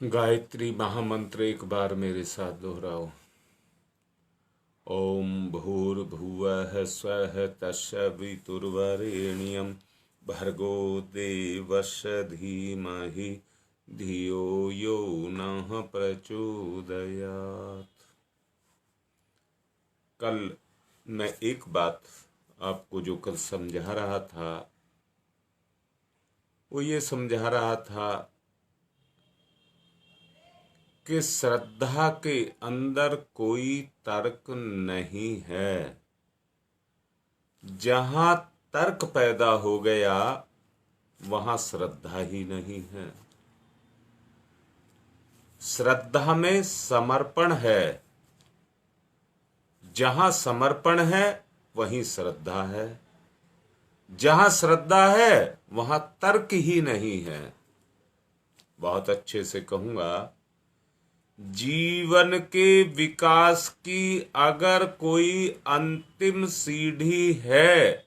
गायत्री महामंत्र एक बार मेरे साथ दोहराओ। ओम भूर्भुवः स्वः तत्सवितुर्वरेण्यं भर्गो देवस्य धीमहि धियो यो नः प्रचोदयात्। कल मैं एक बात आपको जो कल समझा रहा था वो ये समझा रहा था कि श्रद्धा के अंदर कोई तर्क नहीं है। जहां तर्क पैदा हो गया वहां श्रद्धा ही नहीं है। श्रद्धा में समर्पण है। जहां समर्पण है वहीं श्रद्धा है। जहां श्रद्धा है वहां तर्क ही नहीं है। बहुत अच्छे से कहूंगा, जीवन के विकास की अगर कोई अंतिम सीढ़ी है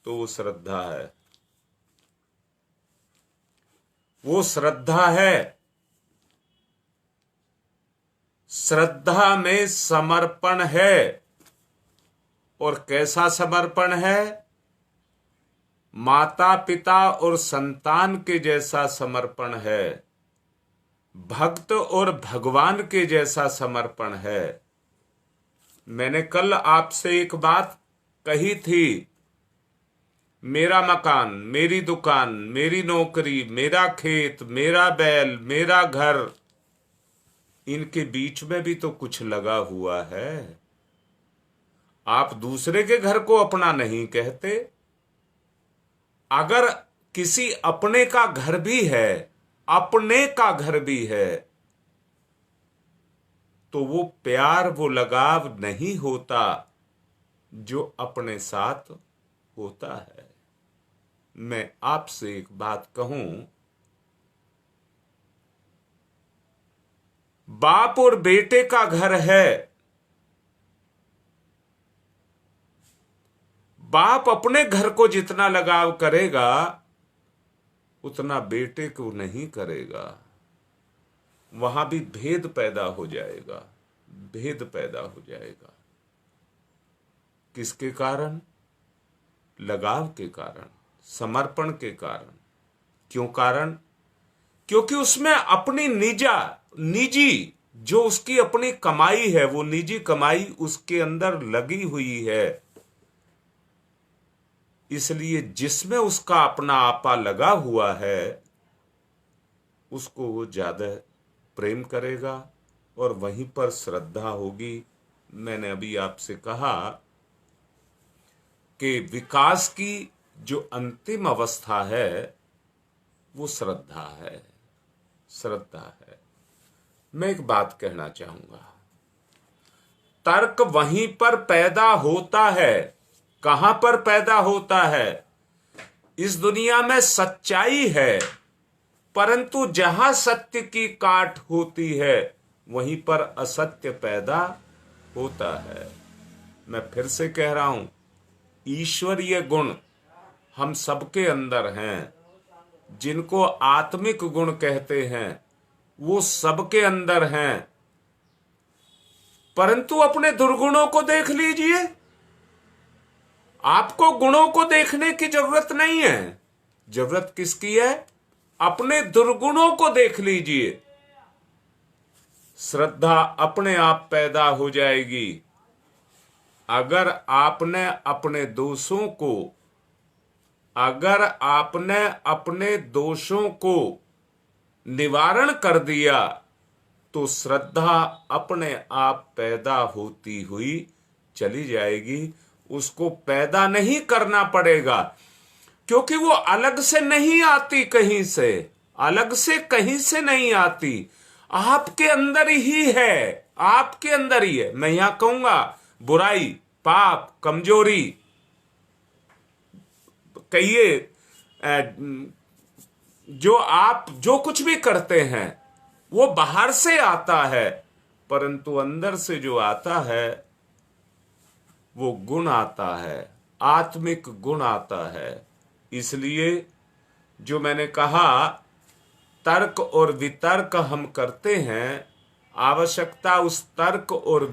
तो वो श्रद्धा है। वो श्रद्धा है। श्रद्धा में समर्पण है। और कैसा समर्पण है? माता पिता और संतान के जैसा समर्पण है। भक्त और भगवान के जैसा समर्पण है। मैंने कल आपसे एक बात कही थी, मेरा मकान, मेरी दुकान, मेरी नौकरी, मेरा खेत, मेरा बैल, मेरा घर, इनके बीच में भी तो कुछ लगा हुआ है। आप दूसरे के घर को अपना नहीं कहते। अगर किसी अपने का घर भी है, अपने का घर भी है, तो वो प्यार, वो लगाव नहीं होता जो अपने साथ होता है। मैं आपसे एक बात कहूं, बाप और बेटे का घर है। बाप अपने घर को जितना लगाव करेगा उतना बेटे को नहीं करेगा। वहां भी भेद पैदा हो जाएगा। भेद पैदा हो जाएगा। किसके कारण? लगाव के कारण, समर्पण के कारण। क्यों कारण? क्योंकि उसमें अपनी निजी जो उसकी अपनी कमाई है, वो निजी कमाई उसके अंदर लगी हुई है। इसलिए जिसमें उसका अपना आपा लगा हुआ है उसको वो ज्यादा प्रेम करेगा और वहीं पर श्रद्धा होगी। मैंने अभी आपसे कहा कि विकास की जो अंतिम अवस्था है वो श्रद्धा है। श्रद्धा है। मैं एक बात कहना चाहूंगा, तर्क वहीं पर पैदा होता है। कहां पर पैदा होता है? इस दुनिया में सच्चाई है, परंतु जहां सत्य की काट होती है वहीं पर असत्य पैदा होता है। मैं फिर से कह रहा हूं, ईश्वरीय गुण हम सबके अंदर हैं। जिनको आत्मिक गुण कहते हैं वो सबके अंदर हैं। परंतु अपने दुर्गुणों को देख लीजिए। आपको गुणों को देखने की जरूरत नहीं है। जरूरत किसकी है? अपने दुर्गुणों को देख लीजिए। श्रद्धा अपने आप पैदा हो जाएगी। अगर आपने अपने दोषों को, अगर आपने अपने दोषों को निवारण कर दिया तो श्रद्धा अपने आप पैदा होती हुई चली जाएगी। उसको पैदा नहीं करना पड़ेगा, क्योंकि वो अलग से नहीं आती कहीं से, अलग से कहीं से नहीं आती। आपके अंदर ही है। आपके अंदर ही है। मैं यहां कहूंगा, बुराई, पाप, कमजोरी कहिए, जो आप जो कुछ भी करते हैं वो बाहर से आता है, परंतु अंदर से जो आता है वो गुण आता है, आत्मिक गुण आता है। इसलिए जो मैंने कहा तर्क और वितर्क हम करते हैं, आवश्यकता उस तर्क और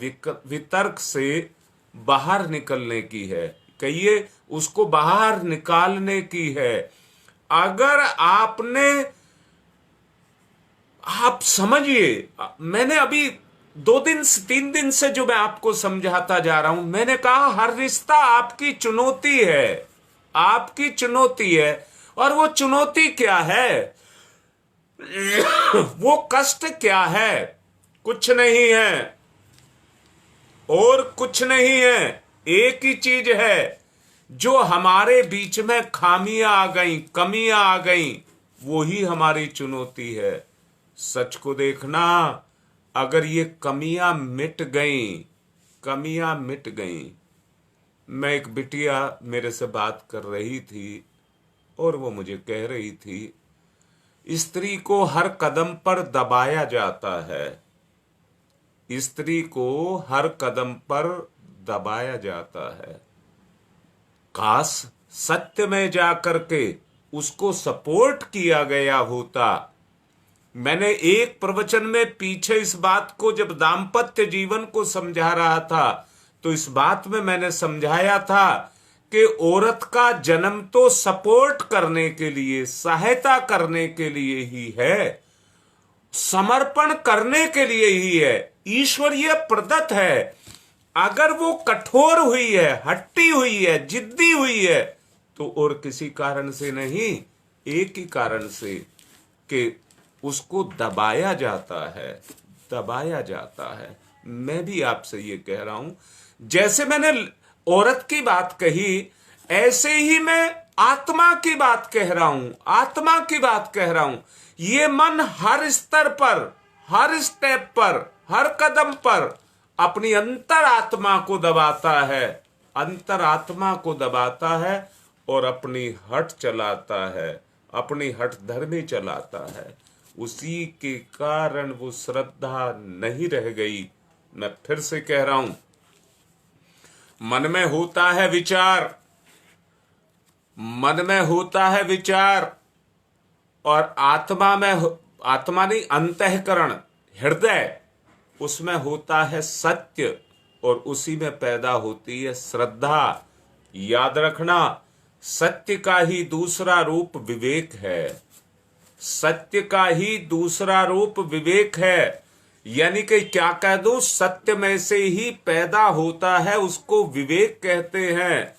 वितर्क से बाहर निकलने की है, कहिए उसको बाहर निकालने की है। अगर आप समझिए, मैंने अभी 2 दिन से 3 दिन से जो मैं आपको समझाता जा रहा हूं, मैंने कहा हर रिश्ता आपकी चुनौती है, आपकी चुनौती है। और वो चुनौती क्या है, वो कष्ट क्या है? कुछ नहीं है और कुछ नहीं है, एक ही चीज है, जो हमारे बीच में खामियां आ गई, कमियां आ गई, वो ही हमारी चुनौती है। सच को देखना, अगर ये कमियां मिट गई। मैं एक बिटिया मेरे से बात कर रही थी और वो मुझे कह रही थी, स्त्री को हर कदम पर दबाया जाता है, स्त्री को हर कदम पर दबाया जाता है। काश सत्य में जाकर के उसको सपोर्ट किया गया होता। मैंने एक प्रवचन में पीछे इस बात को, जब दाम्पत्य जीवन को समझा रहा था, तो इस बात में मैंने समझाया था कि औरत का जन्म तो सपोर्ट करने के लिए, सहायता करने के लिए ही है, समर्पण करने के लिए ही है, ईश्वरीय प्रदत्त है। अगर वो कठोर हुई है, हट्टी हुई है, जिद्दी हुई है, तो और किसी कारण से नहीं, एक ही कारण से कि उसको दबाया जाता है, दबाया जाता है। मैं भी आपसे ये कह रहा हूं, जैसे मैंने औरत की बात कही, ऐसे ही मैं आत्मा की बात कह रहा हूं, आत्मा की बात कह रहा हूं। ये मन हर स्तर पर, हर स्टेप पर, हर कदम पर अपनी अंतरात्मा को दबाता है, अंतरात्मा को दबाता है और अपनी हट चलाता है, अपनी हट धर्मी चलाता है। उसी के कारण वो श्रद्धा नहीं रह गई। मैं फिर से कह रहा हूं, मन में होता है विचार, मन में होता है विचार, और आत्मा में, आत्मा नहीं, अंतःकरण, हृदय, उसमें होता है सत्य, और उसी में पैदा होती है श्रद्धा। याद रखना, सत्य का ही दूसरा रूप विवेक है, सत्य का ही दूसरा रूप विवेक है। यानी कि क्या कह दूं, सत्य में से ही पैदा होता है, उसको विवेक कहते हैं।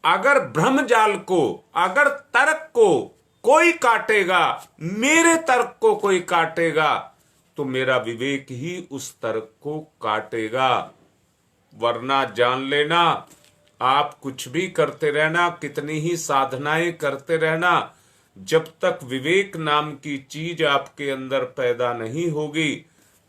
अगर ब्रह्मजाल को, अगर तर्क को कोई काटेगा, मेरे तर्क को कोई काटेगा, तो मेरा विवेक ही उस तर्क को काटेगा। वरना जान लेना, आप कुछ भी करते रहना, कितनी ही साधनाएं करते रहना, जब तक विवेक नाम की चीज आपके अंदर पैदा नहीं होगी,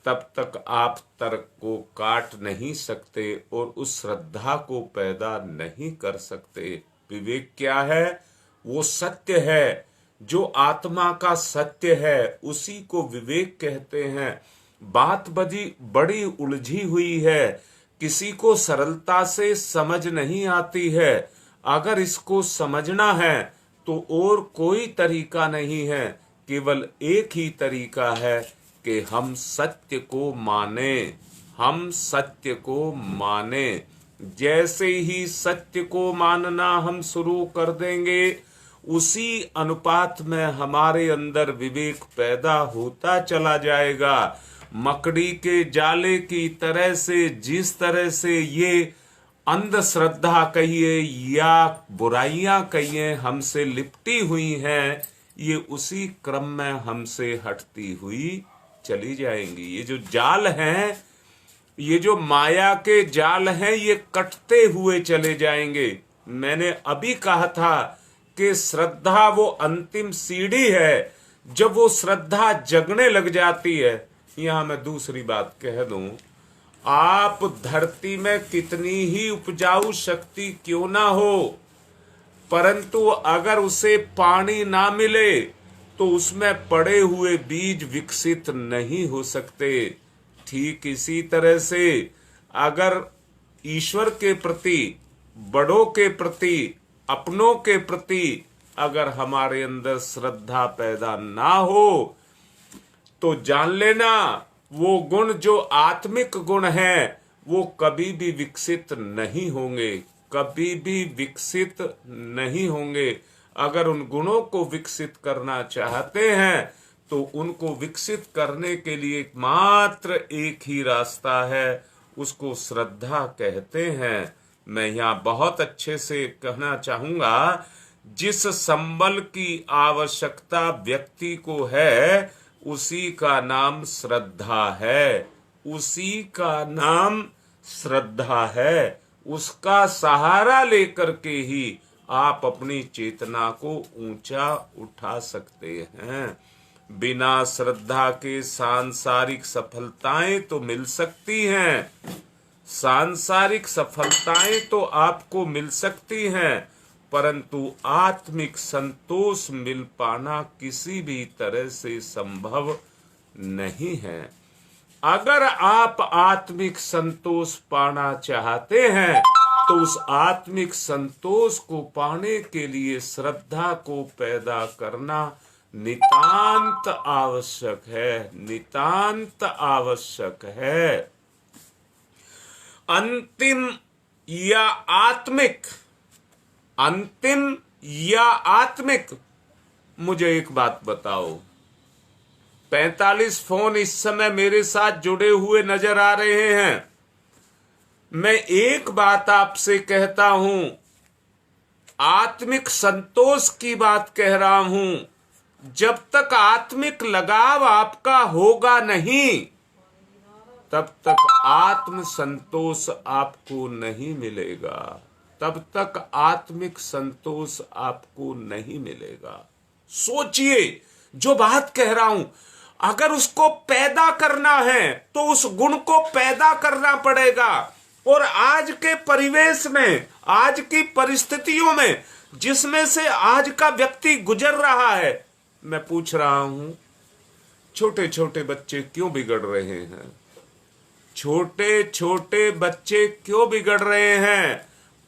तब तक आप तर्क को काट नहीं सकते और उस श्रद्धा को पैदा नहीं कर सकते। विवेक क्या है? वो सत्य है, जो आत्मा का सत्य है, उसी को विवेक कहते हैं। बात बड़ी उलझी हुई है, किसी को सरलता से समझ नहीं आती है। अगर इसको समझना है तो और कोई तरीका नहीं है, केवल एक ही तरीका है कि हम सत्य को माने, हम सत्य को माने। जैसे ही सत्य को मानना हम शुरू कर देंगे, उसी अनुपात में हमारे अंदर विवेक पैदा होता चला जाएगा। मकड़ी के जाले की तरह से, जिस तरह से ये अंधश्रद्धा कहिए या बुराइयां कहिए हमसे लिपटी हुई हैं, ये उसी क्रम में हमसे हटती हुई चली जाएंगी। ये जो जाल हैं, ये जो माया के जाल हैं, ये कटते हुए चले जाएंगे। मैंने अभी कहा था कि श्रद्धा वो अंतिम सीढ़ी है, जब वो श्रद्धा जगने लग जाती है। यहां मैं दूसरी बात कह दूं, आप धरती में कितनी ही उपजाऊ शक्ति क्यों ना हो, परंतु अगर उसे पानी ना मिले तो उसमें पड़े हुए बीज विकसित नहीं हो सकते। ठीक इसी तरह से अगर ईश्वर के प्रति, बड़ों के प्रति, अपनों के प्रति अगर हमारे अंदर श्रद्धा पैदा ना हो, तो जान लेना वो गुण जो आत्मिक गुण है वो कभी भी विकसित नहीं होंगे, कभी भी विकसित नहीं होंगे। अगर उन गुणों को विकसित करना चाहते हैं तो उनको विकसित करने के लिए मात्र एक ही रास्ता है, उसको श्रद्धा कहते हैं। मैं यहाँ बहुत अच्छे से कहना चाहूंगा, जिस संबल की आवश्यकता व्यक्ति को है उसी का नाम श्रद्धा है, उसी का नाम श्रद्धा है। उसका सहारा लेकर के ही आप अपनी चेतना को ऊंचा उठा सकते हैं। बिना श्रद्धा के सांसारिक सफलताएं तो मिल सकती हैं, सांसारिक सफलताएं तो आपको मिल सकती हैं, परंतु आत्मिक संतोष मिल पाना किसी भी तरह से संभव नहीं है। अगर आप आत्मिक संतोष पाना चाहते हैं तो उस आत्मिक संतोष को पाने के लिए श्रद्धा को पैदा करना नितांत आवश्यक है, नितांत आवश्यक है। अंतिम या आत्मिक, अंतिम या आत्मिक, मुझे एक बात बताओ। 45 फोन इस समय मेरे साथ जुड़े हुए नजर आ रहे हैं। मैं एक बात आपसे कहता हूं, आत्मिक संतोष की बात कह रहा हूं। जब तक आत्मिक लगाव आपका होगा नहीं तब तक आत्म संतोष आपको नहीं मिलेगा, तब तक आत्मिक संतोष आपको नहीं मिलेगा। सोचिए जो बात कह रहा हूं, अगर उसको पैदा करना है तो उस गुण को पैदा करना पड़ेगा। और आज के परिवेश में, आज की परिस्थितियों में जिसमें से आज का व्यक्ति गुजर रहा है, मैं पूछ रहा हूं, छोटे छोटे बच्चे क्यों बिगड़ रहे हैं? छोटे छोटे बच्चे क्यों बिगड़ रहे हैं?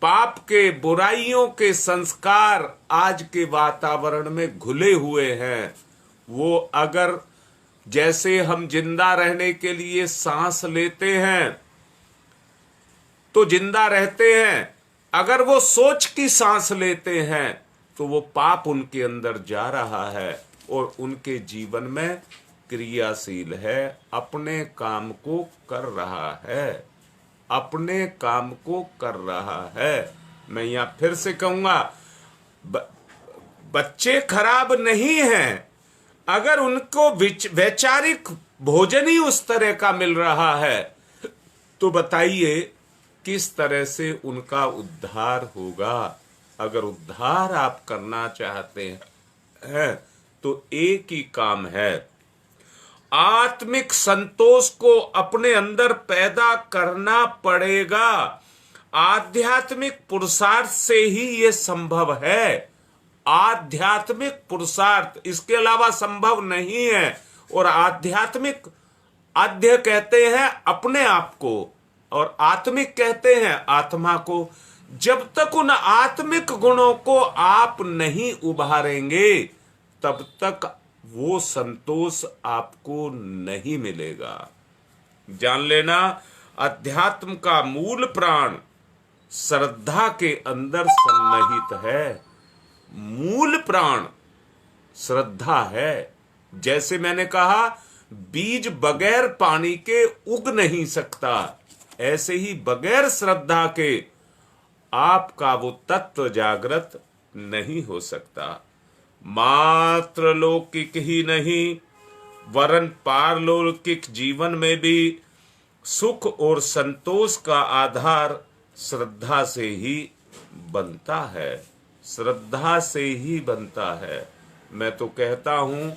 पाप के, बुराइयों के संस्कार आज के वातावरण में घुले हुए हैं। वो अगर जैसे हम जिंदा रहने के लिए सांस लेते हैं तो जिंदा रहते हैं, अगर वो सोच की सांस लेते हैं तो वो पाप उनके अंदर जा रहा है और उनके जीवन में क्रियाशील है, अपने काम को कर रहा है, अपने काम को कर रहा है। मैं यहां फिर से कहूंगा, बच्चे खराब नहीं हैं। अगर उनको वैचारिक भोजन ही उस तरह का मिल रहा है तो बताइए किस तरह से उनका उद्धार होगा। अगर उद्धार आप करना चाहते हैं तो एक ही काम है, आत्मिक संतोष को अपने अंदर पैदा करना पड़ेगा। आध्यात्मिक पुरुषार्थ से ही यह संभव है, आध्यात्मिक पुरुषार्थ, इसके अलावा संभव नहीं है। और आध्यात्मिक, आध्य कहते हैं अपने आप को और आत्मिक कहते हैं आत्मा को। जब तक उन आत्मिक गुणों को आप नहीं उभारेंगे तब तक वो संतोष आपको नहीं मिलेगा। जान लेना, अध्यात्म का मूल प्राण श्रद्धा के अंदर सन्निहित है। मूल प्राण श्रद्धा है। जैसे मैंने कहा, बीज बगैर पानी के उग नहीं सकता, ऐसे ही बगैर श्रद्धा के आपका वो तत्व जागृत नहीं हो सकता। मात्र लौकिक ही नहीं वरन पारलौकिक जीवन में भी सुख और संतोष का आधार श्रद्धा से ही बनता है, श्रद्धा से ही बनता है। मैं तो कहता हूं,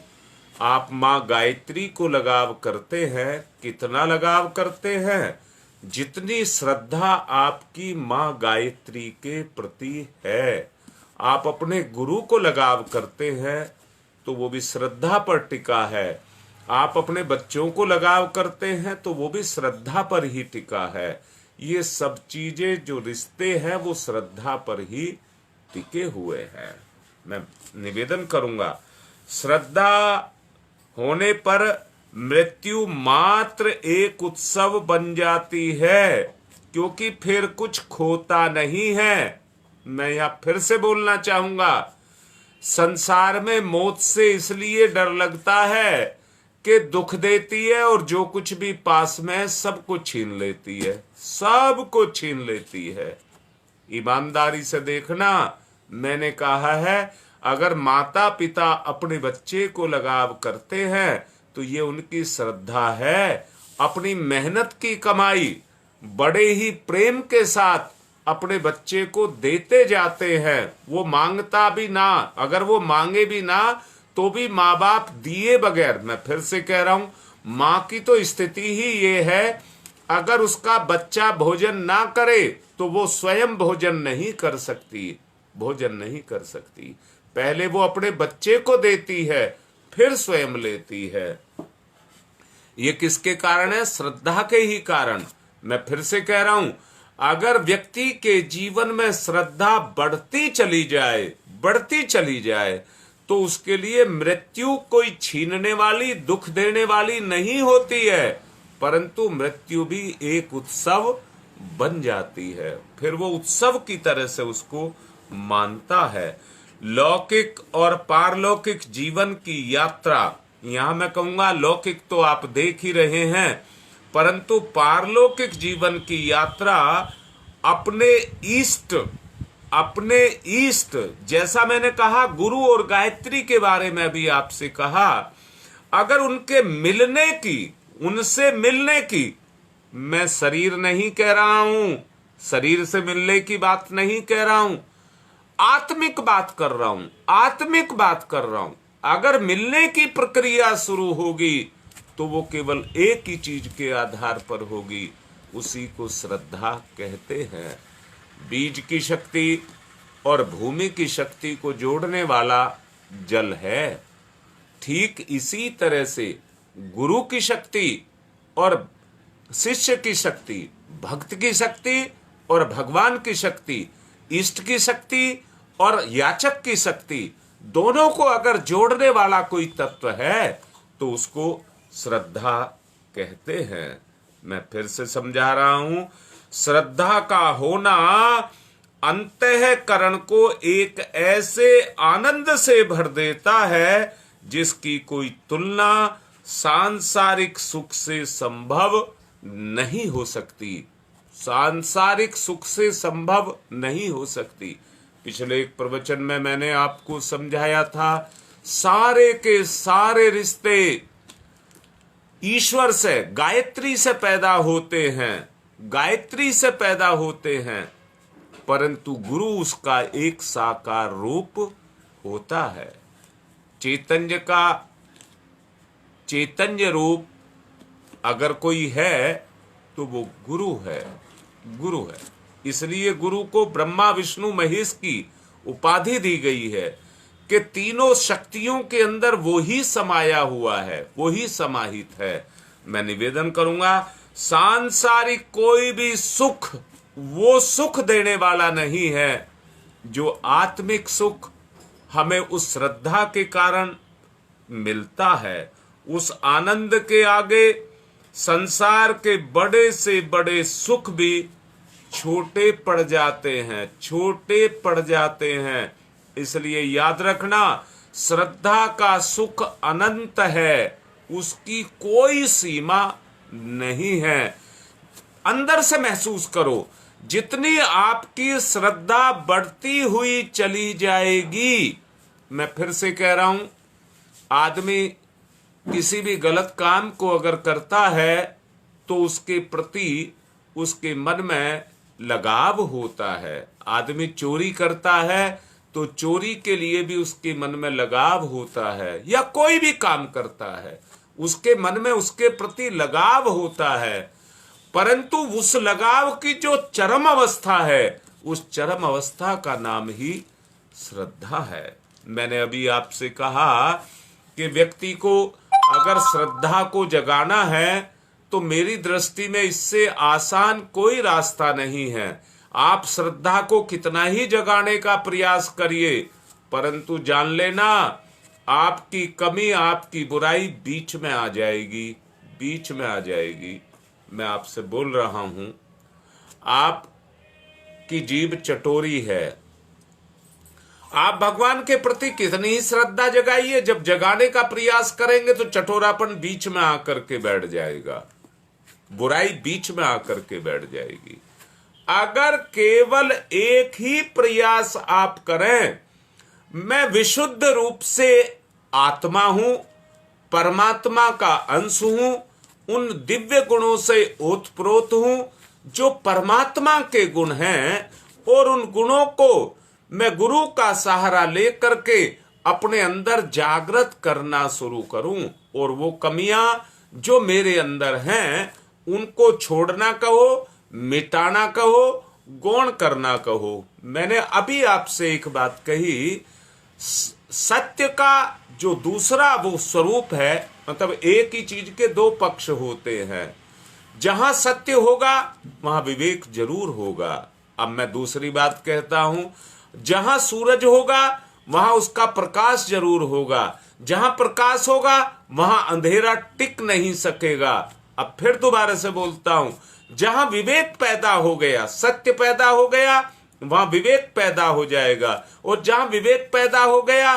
आप माँ गायत्री को लगाव करते हैं, कितना लगाव करते हैं? जितनी श्रद्धा आपकी माँ गायत्री के प्रति है। आप अपने गुरु को लगाव करते हैं तो वो भी श्रद्धा पर टिका है। आप अपने बच्चों को लगाव करते हैं तो वो भी श्रद्धा पर ही टिका है। ये सब चीजें, जो रिश्ते हैं, वो श्रद्धा पर ही टिके हुए हैं। मैं निवेदन करूंगा, श्रद्धा होने पर मृत्यु मात्र एक उत्सव बन जाती है, क्योंकि फिर कुछ खोता नहीं है। मैं यहां फिर से बोलना चाहूंगा, संसार में मौत से इसलिए डर लगता है कि दुख देती है और जो कुछ भी पास में है सबको छीन लेती है, सबको छीन लेती है। ईमानदारी से देखना, मैंने कहा है अगर माता पिता अपने बच्चे को लगाव करते हैं तो ये उनकी श्रद्धा है। अपनी मेहनत की कमाई बड़े ही प्रेम के साथ अपने बच्चे को देते जाते हैं। वो मांगता भी ना, अगर वो मांगे भी ना तो भी माँ बाप दिए बगैर, मैं फिर से कह रहा हूं, माँ की तो स्थिति ही ये है, अगर उसका बच्चा भोजन ना करे तो वो स्वयं भोजन नहीं कर सकती, भोजन नहीं कर सकती। पहले वो अपने बच्चे को देती है, फिर स्वयं लेती है। ये किसके कारण है? श्रद्धा के ही कारण। मैं फिर से कह रहा हूं, अगर व्यक्ति के जीवन में श्रद्धा बढ़ती चली जाए तो उसके लिए मृत्यु कोई छीनने वाली, दुख देने वाली नहीं होती है, परंतु मृत्यु भी एक उत्सव बन जाती है। फिर वो उत्सव की तरह से उसको मानता है। लौकिक और पारलौकिक जीवन की यात्रा, यहां मैं कहूंगा लौकिक तो आप देख ही रहे हैं, परंतु पारलौकिक जीवन की यात्रा अपने ईष्ट, जैसा मैंने कहा गुरु और गायत्री के बारे में भी आपसे कहा, अगर उनके उनसे मिलने की, मैं शरीर नहीं कह रहा हूं, शरीर से मिलने की बात नहीं कह रहा हूं, आत्मिक बात कर रहा हूं। अगर मिलने की प्रक्रिया शुरू होगी तो वो केवल एक ही चीज के आधार पर होगी, उसी को श्रद्धा कहते हैं। बीज की शक्ति और भूमि की शक्ति को जोड़ने वाला जल है। ठीक इसी तरह से गुरु की शक्ति और शिष्य की शक्ति, भक्त की शक्ति और भगवान की शक्ति, इष्ट की शक्ति और याचक की शक्ति, दोनों को अगर जोड़ने वाला कोई तत्व है तो उसको श्रद्धा कहते हैं। मैं फिर से समझा रहा हूं, श्रद्धा का होना अंतःकरण को एक ऐसे आनंद से भर देता है जिसकी कोई तुलना सांसारिक सुख से संभव नहीं हो सकती, सांसारिक सुख से संभव नहीं हो सकती। पिछले एक प्रवचन में मैंने आपको समझाया था, सारे के सारे रिश्ते ईश्वर से, गायत्री से पैदा होते हैं, परंतु गुरु उसका एक साकार रूप होता है। चैतन्य रूप अगर कोई है तो वो गुरु है। इसलिए गुरु को ब्रह्मा विष्णु महेश की उपाधि दी गई है कि तीनों शक्तियों के अंदर वो ही समाया हुआ है, वो ही समाहित है। मैं निवेदन करूंगा, सांसारिक कोई भी सुख वो सुख देने वाला नहीं है जो आत्मिक सुख हमें उस श्रद्धा के कारण मिलता है। उस आनंद के आगे संसार के बड़े से बड़े सुख भी छोटे पड़ जाते हैं। इसलिए याद रखना, श्रद्धा का सुख अनंत है, उसकी कोई सीमा नहीं है। अंदर से महसूस करो, जितनी आपकी श्रद्धा बढ़ती हुई चली जाएगी, मैं फिर से कह रहा हूं, आदमी किसी भी गलत काम को अगर करता है तो उसके प्रति उसके मन में लगाव होता है। आदमी चोरी करता है तो चोरी के लिए भी उसके मन में लगाव होता है, या कोई भी काम करता है उसके मन में उसके प्रति लगाव होता है, परंतु उस लगाव की जो चरम अवस्था है, उस चरम अवस्था का नाम ही श्रद्धा है। मैंने अभी आपसे कहा कि व्यक्ति को अगर श्रद्धा को जगाना है तो मेरी दृष्टि में इससे आसान कोई रास्ता नहीं है। आप श्रद्धा को कितना ही जगाने का प्रयास करिए, परंतु जान लेना, आपकी कमी, आपकी बुराई बीच में आ जाएगी, बीच में आ जाएगी। मैं आपसे बोल रहा हूं, आपकी जीभ चटोरी है, आप भगवान के प्रति कितनी ही श्रद्धा जगाइए, जब जगाने का प्रयास करेंगे तो चटोरापन बीच में आकर के बैठ जाएगा, बुराई बीच में आकर के बैठ जाएगी। अगर केवल एक ही प्रयास आप करें, मैं विशुद्ध रूप से आत्मा हूं, परमात्मा का अंश हूं, उन दिव्य गुणों से ओतप्रोत हूं जो परमात्मा के गुण हैं, और उन गुणों को मैं गुरु का सहारा लेकर के अपने अंदर जागृत करना शुरू करूं, और वो कमियां जो मेरे अंदर हैं उनको छोड़ना कहो, मिटाना कहो, गौण करना कहो। मैंने अभी आपसे एक बात कही, सत्य का जो दूसरा वो स्वरूप है, मतलब एक ही चीज के दो पक्ष होते हैं। जहां सत्य होगा वहां विवेक जरूर होगा। अब मैं दूसरी बात कहता हूं, जहां सूरज होगा वहां उसका प्रकाश जरूर होगा, जहां प्रकाश होगा वहां अंधेरा टिक नहीं सकेगा। अब फिर दोबारा से बोलता हूं, जहां विवेक पैदा हो गया, सत्य पैदा हो गया, वहां विवेक पैदा हो जाएगा, और जहां विवेक पैदा हो गया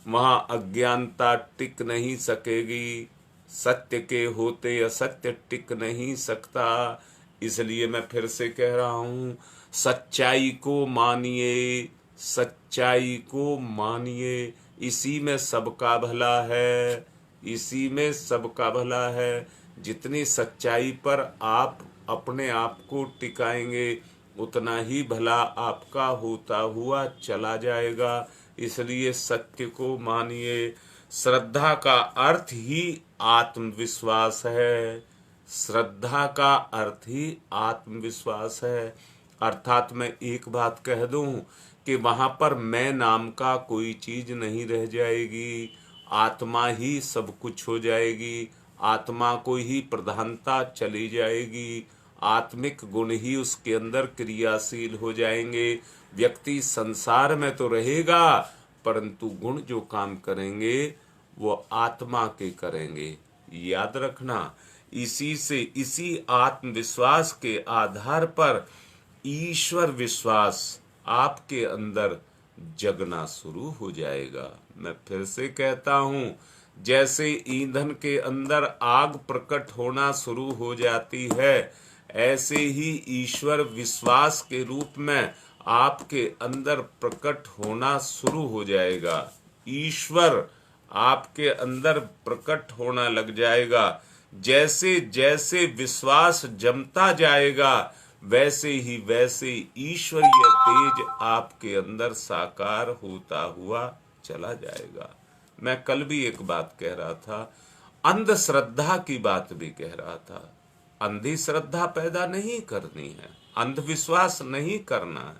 वहां अज्ञानता टिक नहीं सकेगी। सत्य के होते असत्य टिक नहीं सकता। इसलिए मैं फिर से कह रहा हूं, सच्चाई को मानिए, सच्चाई को मानिए, इसी में सबका भला है, इसी में सबका भला है। जितनी सच्चाई पर आप अपने आप को टिकाएंगे उतना ही भला आपका होता हुआ चला जाएगा। इसलिए सत्य को मानिए। श्रद्धा का अर्थ ही आत्मविश्वास है, श्रद्धा का अर्थ ही आत्मविश्वास है। अर्थात मैं एक बात कह दूं कि वहां पर मैं नाम का कोई चीज नहीं रह जाएगी, आत्मा ही सब कुछ हो जाएगी, आत्मा को ही प्रधानता चली जाएगी, आत्मिक गुण ही उसके अंदर क्रियाशील हो जाएंगे। व्यक्ति संसार में तो रहेगा परंतु गुण जो काम करेंगे वो आत्मा के करेंगे। याद रखना, इसी आत्मविश्वास के आधार पर ईश्वर विश्वास आपके अंदर जगना शुरू हो जाएगा। मैं फिर से कहता हूं, जैसे ईंधन के अंदर आग प्रकट होना शुरू हो जाती है, ऐसे ही ईश्वर विश्वास के रूप में आपके अंदर प्रकट होना शुरू हो जाएगा। ईश्वर आपके अंदर प्रकट होना लग जाएगा। जैसे जैसे विश्वास जमता जाएगा वैसे ही वैसे ईश्वरीय तेज आपके अंदर साकार होता हुआ चला जाएगा। मैं कल भी एक बात कह रहा था, अंधश्रद्धा की बात भी कह रहा था। अंधी श्रद्धा पैदा नहीं करनी है, अंधविश्वास नहीं करना है,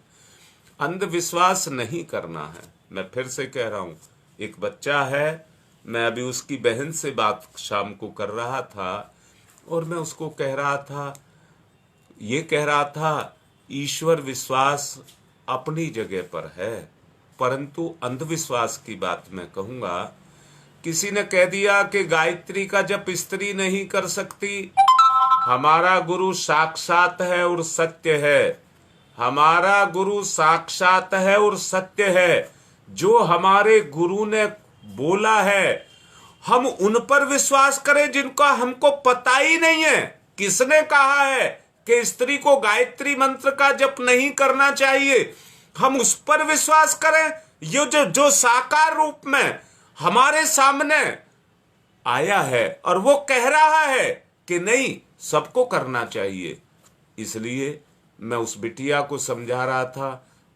अंधविश्वास नहीं करना है। मैं फिर से कह रहा हूं, एक बच्चा है, मैं अभी उसकी बहन से बात शाम को कर रहा था और मैं उसको कह रहा था, ये कह रहा था ईश्वर विश्वास अपनी जगह पर है, परंतु अंधविश्वास की बात मैं कहूंगा। किसी ने कह दिया कि गायत्री का जप स्त्री नहीं कर सकती। हमारा गुरु साक्षात है और सत्य है, हमारा गुरु साक्षात है और सत्य है। जो हमारे गुरु ने बोला है हम उन पर विश्वास करें जिनका हमको पता ही नहीं है। किसने कहा है कि स्त्री को गायत्री मंत्र का जप नहीं करना चाहिए, हम उस पर विश्वास करें। ये जो साकार रूप में हमारे सामने आया है और वो कह रहा है कि नहीं, सबको करना चाहिए। इसलिए मैं उस बिटिया को समझा रहा था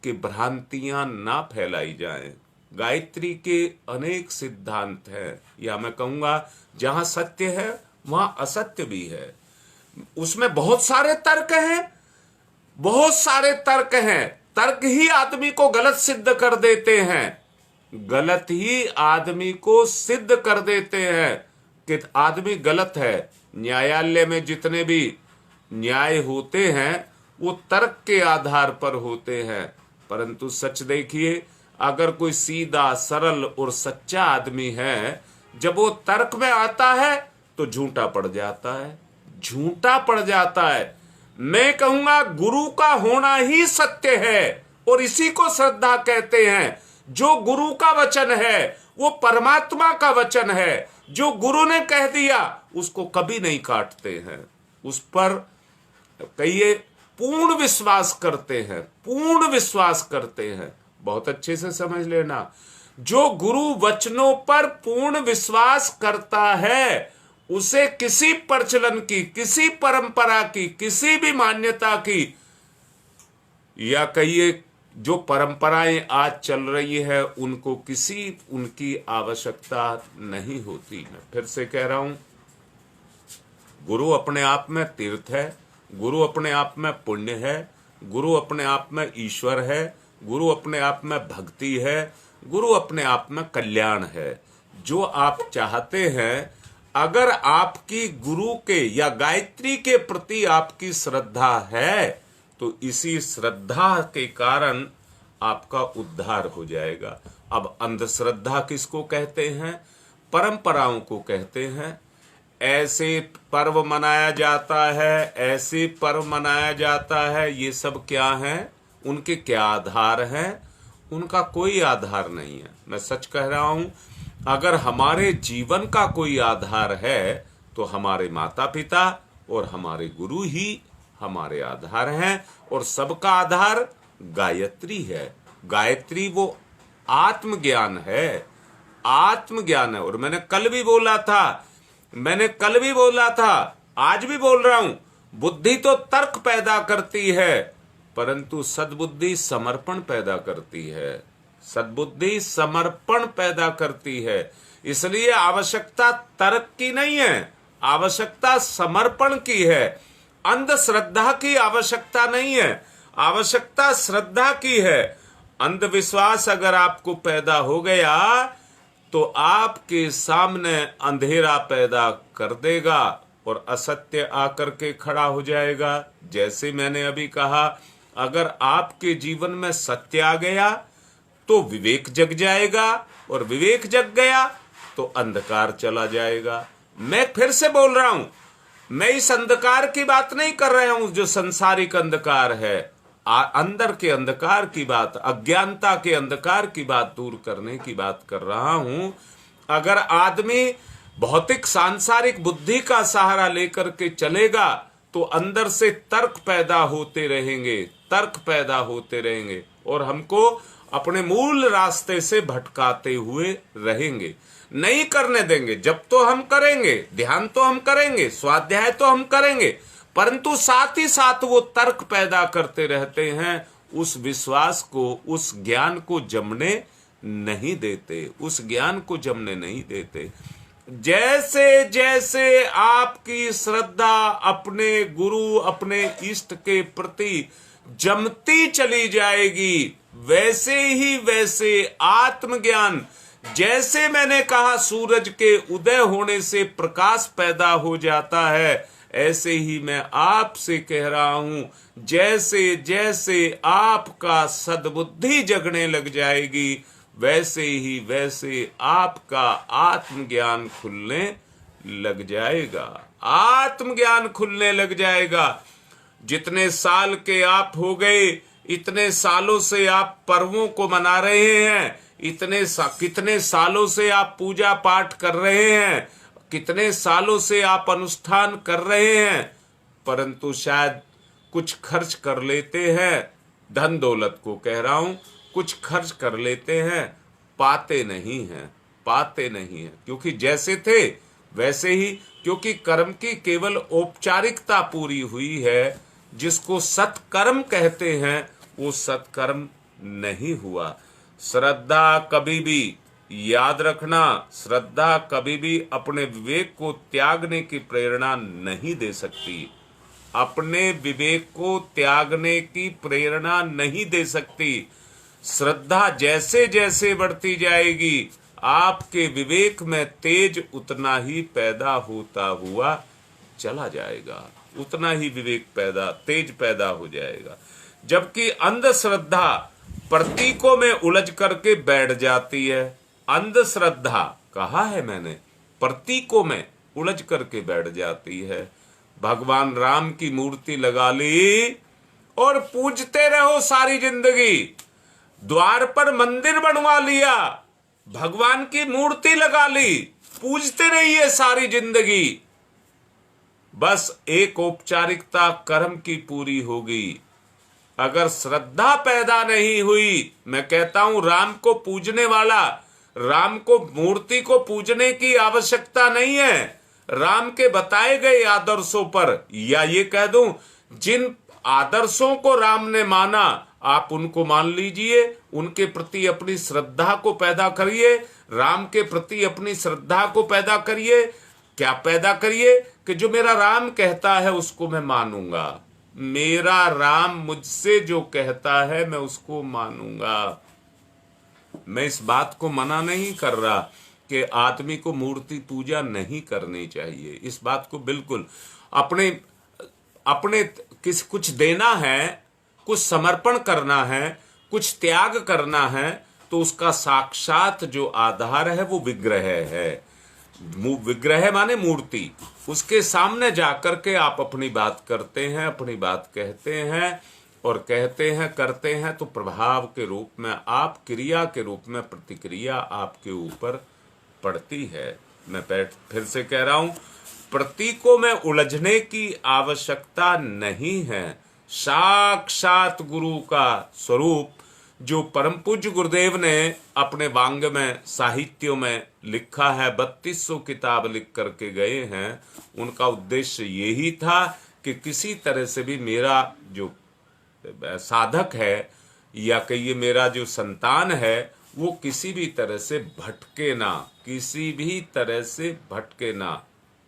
कि भ्रांतियां ना फैलाई जाएं। गायत्री के अनेक सिद्धांत हैं, या मैं कहूंगा जहां सत्य है वहां असत्य भी है। उसमें बहुत सारे तर्क हैं, बहुत सारे तर्क हैं। तर्क ही आदमी को गलत सिद्ध कर देते हैं, गलत ही आदमी को सिद्ध कर देते हैं कि आदमी गलत है। न्यायालय में जितने भी न्याय होते हैं वो तर्क के आधार पर होते हैं, परंतु सच देखिए, अगर कोई सीधा सरल और सच्चा आदमी है, जब वो तर्क में आता है तो झूठा पड़ जाता है, झूठा पड़ जाता है। मैं कहूंगा गुरु का होना ही सत्य है, और इसी को श्रद्धा कहते हैं। जो गुरु का वचन है वो परमात्मा का वचन है। जो गुरु ने कह दिया उसको कभी नहीं काटते हैं, उस पर कहिए पूर्ण विश्वास करते हैं, पूर्ण विश्वास करते हैं। बहुत अच्छे से समझ लेना, जो गुरु वचनों पर पूर्ण विश्वास करता है उसे किसी प्रचलन की, किसी परंपरा की, किसी भी मान्यता की, या कहिए जो परंपराएं आज चल रही है उनको किसी उनकी आवश्यकता नहीं होती। मैं फिर से कह रहा हूं, गुरु अपने आप में तीर्थ है, गुरु अपने आप में पुण्य है, गुरु अपने आप में ईश्वर है, गुरु अपने आप में भक्ति है, गुरु अपने आप में कल्याण है। जो आप चाहते हैं, अगर आपकी गुरु के या गायत्री के प्रति आपकी श्रद्धा है तो इसी श्रद्धा के कारण आपका उद्धार हो जाएगा। अब अंधश्रद्धा किसको कहते हैं? परंपराओं को कहते हैं। ऐसे पर्व मनाया जाता है, ऐसे पर्व मनाया जाता है, ये सब क्या है? उनके क्या आधार हैं? उनका कोई आधार नहीं है। मैं सच कह रहा हूं, अगर हमारे जीवन का कोई आधार है तो हमारे माता पिता और हमारे गुरु ही हमारे आधार हैं, और सबका आधार गायत्री है। गायत्री वो आत्मज्ञान है, आत्मज्ञान है। और मैंने कल भी बोला था, आज भी बोल रहा हूं, बुद्धि तो तर्क पैदा करती है, परंतु सद्बुद्धि समर्पण पैदा करती है। सद्बुद्धि समर्पण पैदा करती है। इसलिए आवश्यकता तर्क की नहीं है, आवश्यकता समर्पण की है। अंधश्रद्धा की आवश्यकता नहीं है, आवश्यकता श्रद्धा की है। अंधविश्वास अगर आपको पैदा हो गया तो आपके सामने अंधेरा पैदा कर देगा और असत्य आकर के खड़ा हो जाएगा। जैसे मैंने अभी कहा, अगर आपके जीवन में सत्य आ गया तो विवेक जग जाएगा, और विवेक जग गया तो अंधकार चला जाएगा। मैं फिर से बोल रहा हूं, मैं इस अंधकार की बात नहीं कर रहा हूं जो संसारिक अंधकार है, अंदर के अंधकार की बात, अज्ञानता के अंधकार की बात दूर करने की बात कर रहा हूं। अगर आदमी भौतिक सांसारिक बुद्धि का सहारा लेकर के चलेगा तो अंदर से तर्क पैदा होते रहेंगे, तर्क पैदा होते रहेंगे, और हमको अपने मूल रास्ते से भटकाते हुए रहेंगे, नहीं करने देंगे। जब तो हम करेंगे, ध्यान तो हम करेंगे, स्वाध्याय तो हम करेंगे, परंतु साथ ही साथ वो तर्क पैदा करते रहते हैं, उस विश्वास को, उस ज्ञान को जमने नहीं देते, उस ज्ञान को जमने नहीं देते। जैसे जैसे आपकी श्रद्धा अपने गुरु, अपने इष्ट के प्रति जमती चली जाएगी, वैसे ही वैसे आत्मज्ञान, जैसे मैंने कहा सूरज के उदय होने से प्रकाश पैदा हो जाता है, ऐसे ही मैं आपसे कह रहा हूं, जैसे जैसे आपका सद्बुद्धि जगने लग जाएगी, वैसे ही वैसे आपका आत्मज्ञान खुलने लग जाएगा, आत्मज्ञान खुलने लग जाएगा। जितने साल के आप हो गए, इतने सालों से आप पर्वों को मना रहे हैं, कितने सालों से आप पूजा पाठ कर रहे हैं, कितने सालों से आप अनुष्ठान कर रहे हैं, परंतु शायद कुछ खर्च कर लेते हैं, धन दौलत को कह रहा हूं, कुछ खर्च कर लेते हैं, पाते नहीं हैं, पाते नहीं हैं, क्योंकि जैसे थे वैसे ही, क्योंकि कर्म की केवल औपचारिकता पूरी हुई है। जिसको सत्कर्म कहते हैं वो सत्कर्म नहीं हुआ। श्रद्धा कभी भी, याद रखना, श्रद्धा कभी भी अपने विवेक को त्यागने की प्रेरणा नहीं दे सकती, अपने विवेक को त्यागने की प्रेरणा नहीं दे सकती। श्रद्धा जैसे जैसे बढ़ती जाएगी, आपके विवेक में तेज उतना ही पैदा होता हुआ चला जाएगा, उतना ही विवेक तेज पैदा हो जाएगा। जबकि अंधश्रद्धा प्रतीकों में उलझ करके बैठ जाती है। अंधश्रद्धा कहा है मैंने, प्रतीकों में उलझ करके बैठ जाती है। भगवान राम की मूर्ति लगा ली और पूजते रहो सारी जिंदगी। द्वार पर मंदिर बनवा लिया, भगवान की मूर्ति लगा ली, पूजते रहिए सारी जिंदगी। बस एक औपचारिकता कर्म की पूरी होगी। अगर श्रद्धा पैदा नहीं हुई, मैं कहता हूं राम को पूजने वाला, राम को मूर्ति को पूजने की आवश्यकता नहीं है। राम के बताए गए आदर्शों पर, या ये कह दूं जिन आदर्शों को राम ने माना, आप उनको मान लीजिए, उनके प्रति अपनी श्रद्धा को पैदा करिए, राम के प्रति अपनी श्रद्धा को पैदा करिए। क्या पैदा करिए कि जो मेरा राम कहता है उसको मैं मानूंगा, मेरा राम मुझसे जो कहता है मैं उसको मानूंगा। मैं इस बात को मना नहीं कर रहा कि आदमी को मूर्ति पूजा नहीं करनी चाहिए, इस बात को बिल्कुल अपने अपने कुछ देना है, कुछ समर्पण करना है, कुछ त्याग करना है, तो उसका साक्षात जो आधार है वो विग्रह है। विग्रह माने मूर्ति, उसके सामने जाकर के आप अपनी बात करते हैं, अपनी बात कहते हैं और कहते हैं, करते हैं, तो प्रभाव के रूप में आप, क्रिया के रूप में प्रतिक्रिया आपके ऊपर पड़ती है। मैं फिर से कह रहा हूं, प्रतीकों में उलझने की आवश्यकता नहीं है। साक्षात गुरु का स्वरूप जो परम पूज्य गुरुदेव ने अपने वांग में, साहित्यों में लिखा है, 3200 किताब लिख करके गए हैं, उनका उद्देश्य यही था कि किसी तरह से भी मेरा जो साधक है या कहिए मेरा जो संतान है वो किसी भी तरह से भटके ना, किसी भी तरह से भटके ना।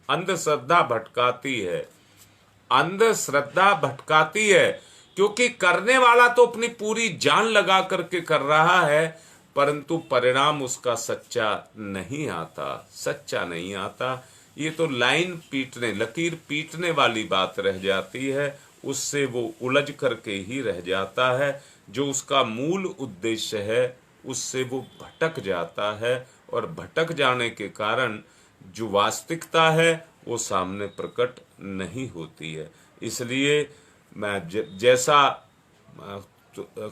अंधश्रद्धा भटकाती है, अंधश्रद्धा भटकाती है, क्योंकि करने वाला तो अपनी पूरी जान लगा करके कर रहा है, परंतु परिणाम उसका सच्चा नहीं आता, सच्चा नहीं आता। ये तो लाइन पीटने, लकीर पीटने वाली बात रह जाती है, उससे वो उलझ करके ही रह जाता है। जो उसका मूल उद्देश्य है उससे वो भटक जाता है, और भटक जाने के कारण जो वास्तविकता है वो सामने प्रकट नहीं होती है। इसलिए मैं जैसा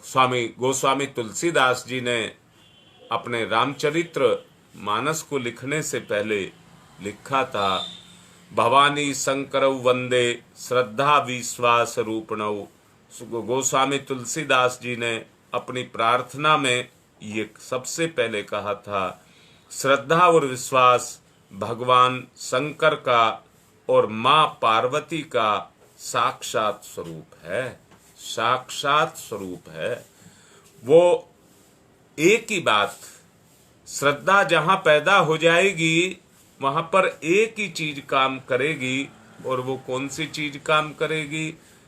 स्वामी गोस्वामी तुलसीदास जी ने अपने रामचरित्र मानस को लिखने से पहले लिखा था, भवानी शंकरौ वंदे श्रद्धा विश्वास रूपणौ। गोस्वामी तुलसीदास जी ने अपनी प्रार्थना में ये सबसे पहले कहा था, श्रद्धा और विश्वास भगवान शंकर का और माँ पार्वती का साक्षात स्वरूप है, साक्षात स्वरूप है। वो एक ही बात, श्रद्धा जहां पैदा हो जाएगी वहां पर एक ही चीज काम करेगी, और वो कौन सी चीज काम करेगी?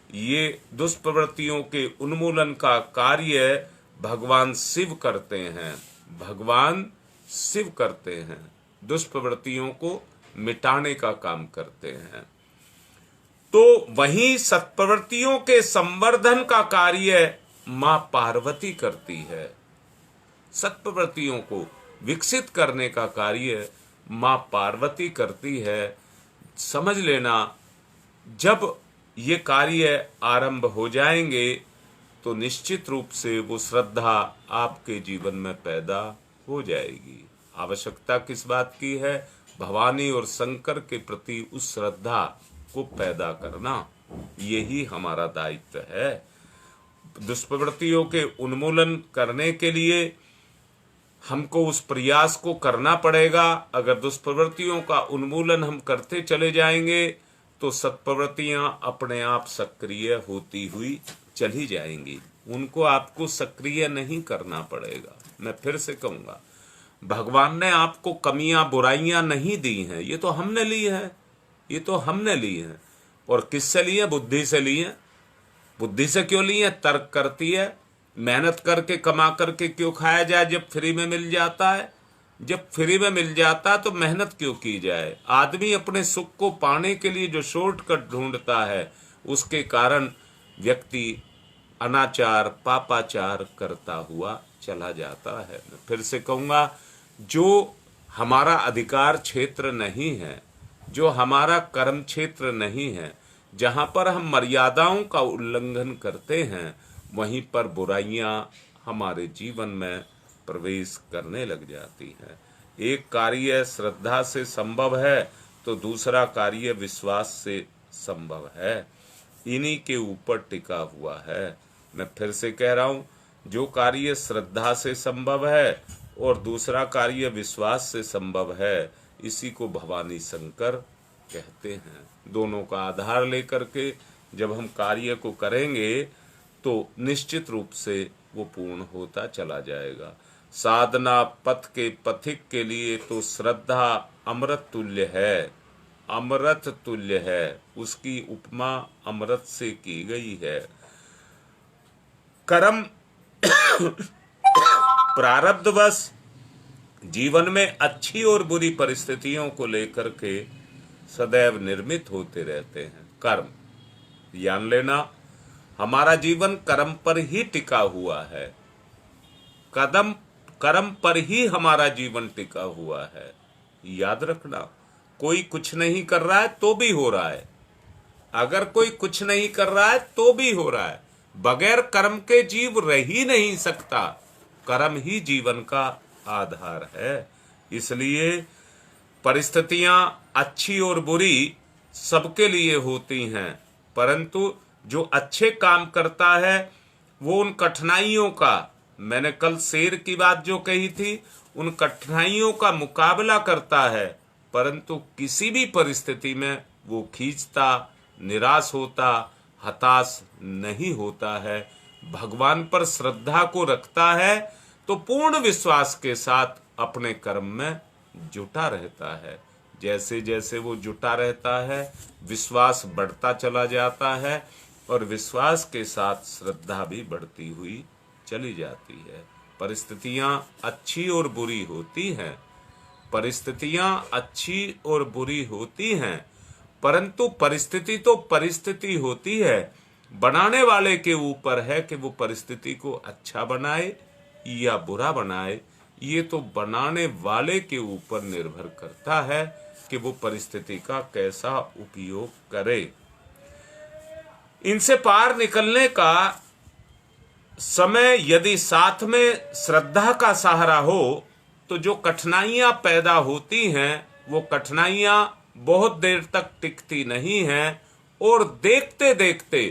ये दुष्प्रवृत्तियों के उन्मूलन का कार्य भगवान शिव करते हैं, भगवान शिव करते हैं, दुष्प्रवृत्तियों को मिटाने का काम करते हैं। तो वहीं सत्प्रवृत्तियों के संवर्धन का कार्य मां पार्वती करती है, सत्प्रवृत्तियों को विकसित करने का कार्य मां पार्वती करती है। समझ लेना, जब ये कार्य आरंभ हो जाएंगे तो निश्चित रूप से वो श्रद्धा आपके जीवन में पैदा हो जाएगी। आवश्यकता किस बात की है? भवानी और शंकर के प्रति उस श्रद्धा को पैदा करना, यही हमारा दायित्व है। दुष्प्रवृत्तियों के उन्मूलन करने के लिए हमको उस प्रयास को करना पड़ेगा। अगर दुष्प्रवृत्तियों का उन्मूलन हम करते चले जाएंगे तो सत्प्रवृत्तियां अपने आप सक्रिय होती हुई चली जाएंगी, उनको आपको सक्रिय नहीं करना पड़ेगा। मैं फिर से कहूंगा, भगवान ने आपको कमियां बुराइयां नहीं दी हैं, ये तो हमने ली है, ये तो हमने ली है। और किससे ली है? बुद्धि से ली है। बुद्धि से क्यों ली है? तर्क करती है, मेहनत करके कमा करके क्यों खाया जाए जब फ्री में मिल जाता है? जब फ्री में मिल जाता है तो मेहनत क्यों की जाए? आदमी अपने सुख को पाने के लिए जो शॉर्टकट ढूंढता है, उसके कारण व्यक्ति अनाचार पापाचार करता हुआ चला जाता है। मैं फिर से कहूंगा, जो हमारा अधिकार क्षेत्र नहीं है, जो हमारा कर्म क्षेत्र नहीं है, जहां पर हम मर्यादाओं का उल्लंघन करते हैं, वहीं पर बुराइयां हमारे जीवन में प्रवेश करने लग जाती हैं। एक कार्य श्रद्धा से संभव है तो दूसरा कार्य विश्वास से संभव है। इन्हीं के ऊपर टिका हुआ है। मैं फिर से कह रहा हूं, जो कार्य श्रद्धा से संभव है और दूसरा कार्य विश्वास से संभव है, इसी को भवानी शंकर कहते हैं। दोनों का आधार लेकर के जब हम कार्य को करेंगे तो निश्चित रूप से वो पूर्ण होता चला जाएगा। साधना पथ के पथिक के लिए तो श्रद्धा अमृत तुल्य है, अमृत तुल्य है। उसकी उपमा अमृत से की गई है। कर्म प्रारब्धवश जीवन में अच्छी और बुरी परिस्थितियों को लेकर के सदैव निर्मित होते रहते हैं। कर्म जान लेना, हमारा जीवन कर्म पर ही टिका हुआ है। कर्म पर ही हमारा जीवन टिका हुआ है। याद रखना, कोई कुछ नहीं कर रहा है तो भी हो रहा है। अगर कोई कुछ नहीं कर रहा है तो भी हो रहा है। बगैर कर्म के जीव रह ही नहीं सकता। कर्म ही जीवन का आधार है। इसलिए परिस्थितियां अच्छी और बुरी सबके लिए होती हैं, परंतु जो अच्छे काम करता है वो उन कठिनाइयों का, मैंने कल शेर की बात जो कही थी, उन कठिनाइयों का मुकाबला करता है, परंतु किसी भी परिस्थिति में वो खींचता, निराश होता, हताश नहीं होता है। भगवान पर श्रद्धा को रखता है तो पूर्ण विश्वास के साथ अपने कर्म में जुटा रहता है। जैसे जैसे वो जुटा रहता है, विश्वास बढ़ता चला जाता है और विश्वास के साथ श्रद्धा भी बढ़ती हुई चली जाती है। परिस्थितियां अच्छी और बुरी होती हैं, परिस्थितियां अच्छी और बुरी होती हैं, परंतु परिस्थिति तो परिस्थिति होती है। बनाने वाले के ऊपर है कि वो परिस्थिति को अच्छा बनाए या बुरा बनाए। ये तो बनाने वाले के ऊपर निर्भर करता है कि वो परिस्थिति का कैसा उपयोग करे। इनसे पार निकलने का समय यदि साथ में श्रद्धा का सहारा हो तो जो कठिनाइयां पैदा होती हैं वो कठिनाइयां बहुत देर तक टिकती नहीं हैं और देखते देखते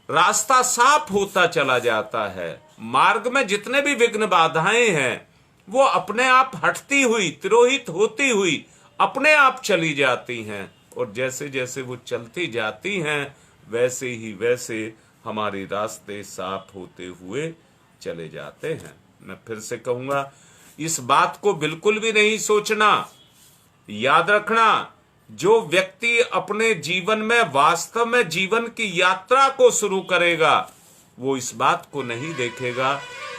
रास्ता साफ होता चला जाता है। मार्ग में जितने भी विघ्न बाधाएं हैं वो अपने आप हटती हुई, तिरोहित होती हुई अपने आप चली जाती हैं और जैसे जैसे वो चलती जाती हैं वैसे ही वैसे हमारे रास्ते साफ होते हुए चले जाते हैं। मैं फिर से कहूंगा, इस बात को बिल्कुल भी नहीं सोचना। याद रखना, जो व्यक्ति अपने जीवन में वास्तव में जीवन की यात्रा को शुरू करेगा वो इस बात को नहीं देखेगा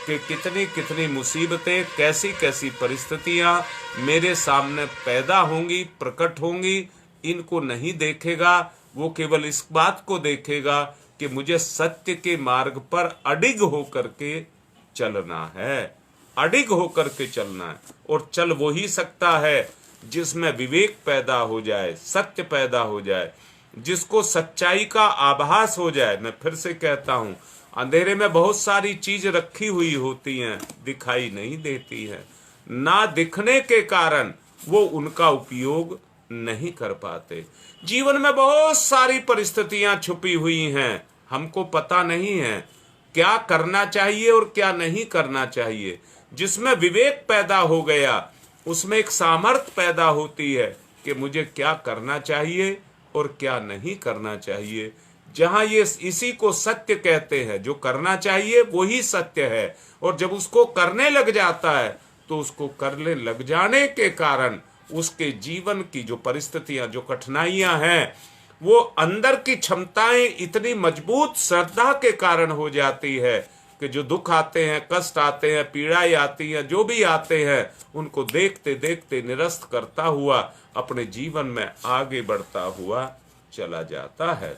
कि कितनी कितनी मुसीबतें, कैसी कैसी परिस्थितियां मेरे सामने पैदा होंगी, प्रकट होंगी, इनको नहीं देखेगा। वो केवल इस बात को देखेगा कि मुझे सत्य के मार्ग पर अडिग होकर के चलना है, अडिग होकर के चलना है। और चल वो ही सकता है जिसमें विवेक पैदा हो जाए, सत्य पैदा हो जाए, जिसको सच्चाई का आभास हो जाए। मैं फिर से कहता हूं, अंधेरे में बहुत सारी चीज रखी हुई होती हैं, दिखाई नहीं देती हैं। ना दिखने के कारण वो उनका उपयोग नहीं कर पाते। जीवन में बहुत सारी परिस्थितियां छुपी हुई हैं, हमको पता नहीं है क्या करना चाहिए और क्या नहीं करना चाहिए। जिसमें विवेक पैदा हो गया उसमें एक सामर्थ्य पैदा होती है कि मुझे क्या करना चाहिए और क्या नहीं करना चाहिए। जहां ये इसी को सत्य कहते हैं, जो करना चाहिए वही सत्य है। और जब उसको करने लग जाता है तो उसको करने लग जाने के कारण उसके जीवन की जो परिस्थितियां, जो कठिनाइयां हैं, वो अंदर की क्षमताएं इतनी मजबूत श्रद्धा के कारण हो जाती है कि जो दुख आते हैं, कष्ट आते हैं, पीड़ाएं आती हैं, जो भी आते हैं, उनको देखते देखते निरस्त करता हुआ अपने जीवन में आगे बढ़ता हुआ चला जाता है।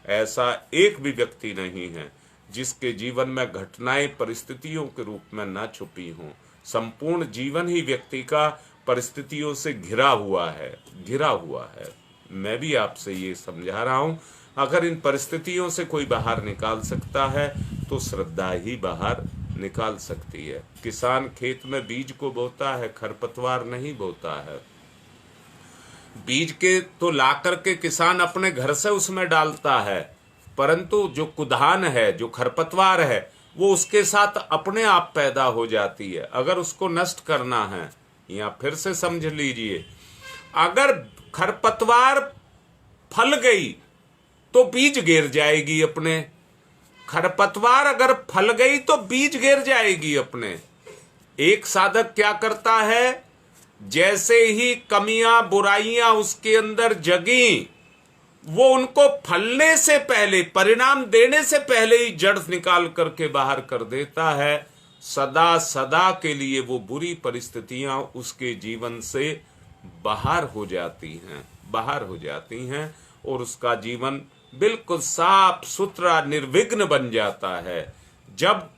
ऐसा एक भी व्यक्ति नहीं है जिसके जीवन में घटनाएं परिस्थितियों के रूप में न छुपी हों। संपूर्ण जीवन ही व्यक्ति का परिस्थितियों से घिरा हुआ है। मैं भी आपसे ये समझा रहा हूं, अगर इन परिस्थितियों से कोई बाहर निकाल सकता है तो श्रद्धा ही बाहर निकाल सकती है। किसान खेत में बीज को बोता है, खरपतवार नहीं बोता है। बीज के तो ला करके किसान अपने घर से उसमें डालता है, परंतु जो कुधान है, जो खरपतवार है, वो उसके साथ अपने आप पैदा हो जाती है। अगर उसको नष्ट करना है, या फिर से समझ लीजिए, अगर खरपतवार फल गई तो बीज गिर जाएगी अपने। खरपतवार अगर फल गई तो बीज गिर जाएगी अपने। एक साधक क्या करता है, जैसे ही कमियां बुराइयां उसके अंदर जगी, वो उनको फलने से पहले, परिणाम देने से पहले ही जड़ निकाल करके बाहर कर देता है। सदा सदा के लिए वो बुरी परिस्थितियां उसके जीवन से बाहर हो जाती हैं और उसका जीवन बिल्कुल साफ सुथरा निर्विघ्न बन जाता है। जब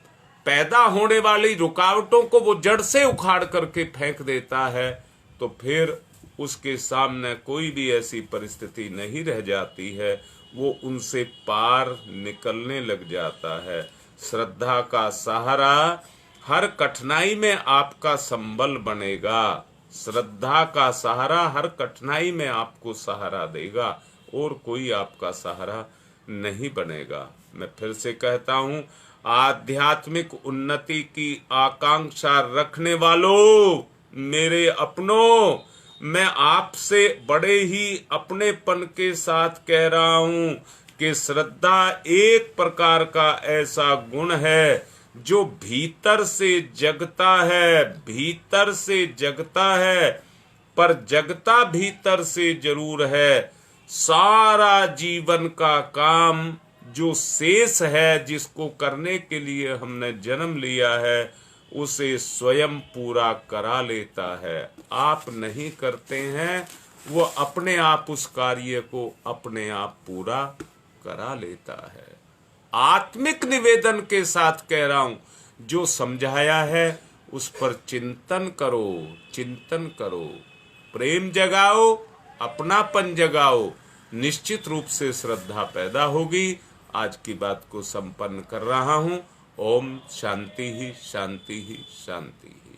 पैदा होने वाली रुकावटों को वो जड़ से उखाड़ करके फेंक देता है तो फिर उसके सामने कोई भी ऐसी परिस्थिति नहीं रह जाती है, वो उनसे पार निकलने लग जाता है। श्रद्धा का सहारा हर कठिनाई में आपका संबल बनेगा। श्रद्धा का सहारा हर कठिनाई में आपको सहारा देगा और कोई आपका सहारा नहीं बनेगा। मैं फिर से कहता हूं, आध्यात्मिक उन्नति की आकांक्षा रखने वालों, मेरे अपनों, मैं आपसे बड़े ही अपनेपन के साथ कह रहा हूं कि श्रद्धा एक प्रकार का ऐसा गुण है जो भीतर से जगता है, पर जगता भीतर से जरूर है। सारा जीवन का काम जो शेष है, जिसको करने के लिए हमने जन्म लिया है, उसे स्वयं पूरा करा लेता है। आप नहीं करते हैं, वो अपने आप उस कार्य को अपने आप पूरा करा लेता है। आत्मिक निवेदन के साथ कह रहा हूं, जो समझाया है उस पर चिंतन करो, प्रेम जगाओ, अपनापन जगाओ, निश्चित रूप से श्रद्धा पैदा होगी। आज की बात को संपन्न कर रहा हूं। ओम शांति ही शांति ही शांति ही।